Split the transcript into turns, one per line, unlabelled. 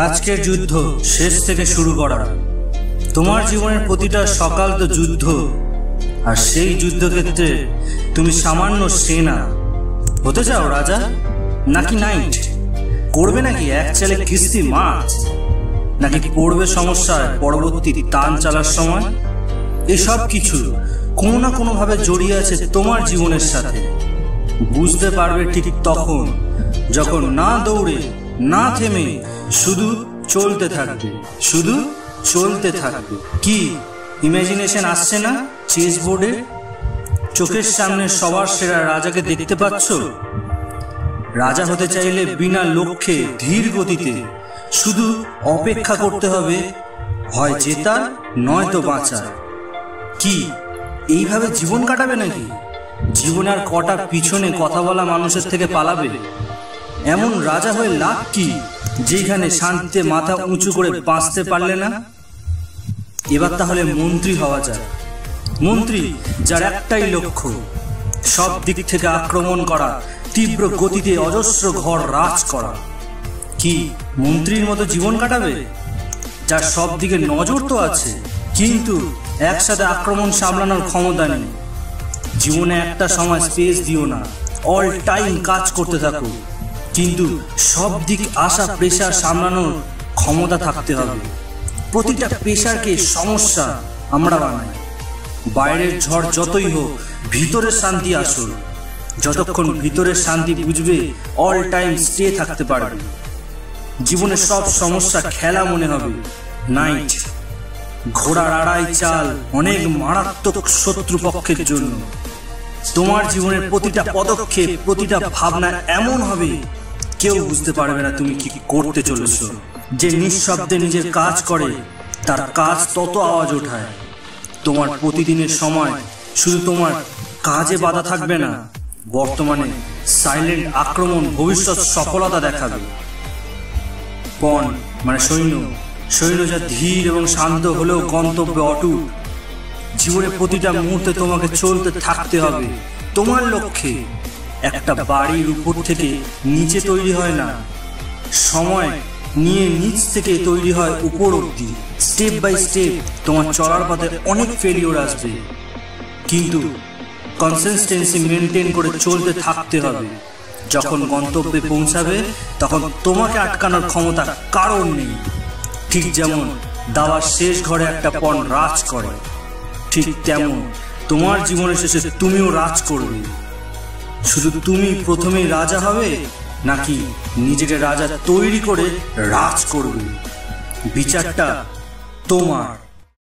আজকের যুদ্ধ শেষ থেকে শুরু করা। তোমার জীবনের প্রতিটা সকাল তো যুদ্ধ, আর সেই যুদ্ধক্ষেত্রে তুমি সামান্য সেনা। হতে চাও রাজা নাকি নাইট? করবে নাকি এক চালে কিস্তি মাছ, নাকি পড়বে সমস্যায় পরবর্তী টান চালার সময়? এসব কিছু কোনো না কোনো ভাবে জড়িয়ে আছে তোমার জীবনের সাথে। বুঝতে পারবে ঠিক তখন যখন না দৌড়ে না থেমে শুধু চলতে থাকবে, শুধু চলতে থাকবে। কি ইমাজিনেশন আসছে না? চেস বোর্ডে চোখের সামনে সবার সেরা রাজাকে দেখতে পাচ্ছ। রাজা হতে চাইলে বিনা লক্ষ্যে ধীর গতিতে শুধু অপেক্ষা করতে হবে, হয় জেতার নয়তো বাঁচার। কি এইভাবে জীবন কাটাবে নাকি? জীবনে আর কটা পিছনে কথা বলা মানুষের থেকে পালাবে? এমন রাজা হয়ে লাভ কি যেখানে শান্তিতে মাথা উঁচু করে বাঁচতে পারলে না? এবার তাহলে মন্ত্রী হওয়া যায়। মন্ত্রী যার একটাই লক্ষ্য, সব দিক থেকে আক্রমণ করা, তীব্র গতিতে অজস্র ঘর রাজ করা। কি মন্ত্রীর মতো জীবন কাটাবে? যার সব দিকে নজর তো আছে, কিন্তু একসাথে আক্রমণ সামলানোর ক্ষমতা নেই। জীবনে একটা সময় স্পেস দিও না, অল টাইম কাজ করতে থাকো, কিন্তু সব দিক আসা প্রেশার সামলানোর ক্ষমতা থাকতে হবে। প্রতিটা প্রেশারকে সমস্যা আমরা বানাই। বাইরের ঝড় যতই হোক, ভিতরের শান্তি আসল। যতক্ষণ ভিতরের শান্তি বুঝবে, অল টাইম স্টে থাকতে পারবে। জীবনে সব সমস্যা খেলা মনে হবে। নাইট ঘোড়ার আড়াই চাল অনেক মারাত্মক শত্রুপক্ষের জন্য। তোমার জীবনের প্রতিটা পদক্ষেপ, প্রতিটা ভাবনা এমন হবে কেউ বুঝতে পারবে না তুমি কি করতে চলেছ। যে নিঃশব্দে নিজের কাজ করে তার কাজ তত আওয়াজ ওঠায়। তোমার প্রতিদিনের সময় শুধু তোমার কাজে বাধা থাকবে না, বর্তমানে সাইলেন্ট আক্রমণ ভবিষ্যৎ সফলতা দেখাবে। পণ মানে সৈন্য, সৈন্য যা ধীর এবং শান্ত হলেও গন্তব্যে অটুট। জীবনে প্রতিটা মুহূর্তে তোমাকে চলতে থাকতে হবে তোমার লক্ষ্যে। একটা বাড়ির উপর থেকে নিচে তৈরি হয় না, সময় নিয়ে নিচ থেকে তৈরি হয় উপর অব্দি। স্টেপ বাই স্টেপ তোমার চলার পথে অনেক ফেলিওর আসবে, কিন্তু কনসিস্টেন্সি মেনটেন করে চলতে থাকতে হবে। যখন গন্তব্যে পৌঁছাবে তখন তোমাকে আটকানোর ক্ষমতা কারণ নেই। ঠিক যেমন দাবার শেষ ঘরে একটা পণ রাজ করে, ঠিক তেমন তোমার জীবনের শেষে তুমিও রাজ করবে। শুধু তুমি প্রথমেই রাজা হবে, নাকি নিজেকে রাজা তৈরি করে রাজ করবে? বিচারটা তোমার।